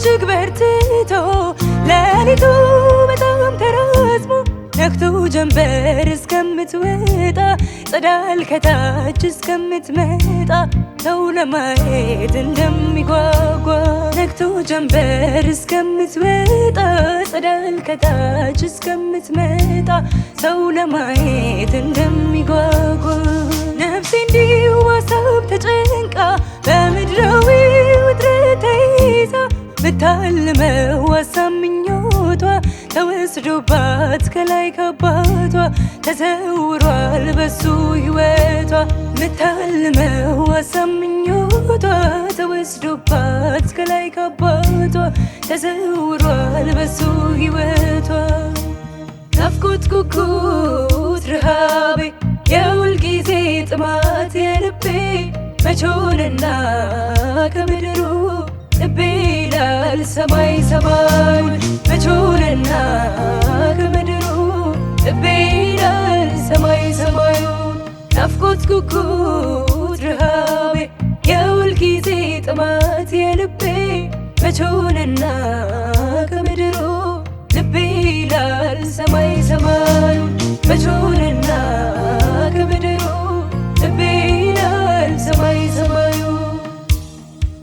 እጅግ በርትቶ ሌሊቱ በጣም ተራዝሞ ነግቶ ጀንበር እስከምትወጣ ጸዳል ከታች እስከምትመጣ ሰው ለማየት እንደሚጓጓ ነግቶ ጀንበር እስከምትወጣ ጸዳል ከታች እስከምትመጣ ሰው ለማየት እንደሚጓጓ ነፍሴ እንዲሁ በሀሳብ ተጨንቃ በምድራዊ ውጥረት ተይዛ ምታልመው ሀሳብ ምኞቷ ተወስዶባት ከላይ ከአባቷ ተሰውሯል በሱ ሕይወቷ ምታልመው ሀሳብ ምኞቷ ተወስዶባት ከላይ ከአባቷ ተሰውሯል በሱ ሕይወቷ ናፍቆት ጉጉት ረሃቤ የሁልጊዜ ጥማት የልቤ መች ሆነና ከምድሩ ልቤ ይላል ሰማይ ሰማዩን መች ሆነና ከምድሩ ልቤ ይላል ሰማይ ሰማዩን ናፍቆት ጉጉት ረሃቤ የሁልጊዜ ጥማት የልቤ መች ሆነና ከምድሩ ልቤ ይላል ሰማይ ሰማዩን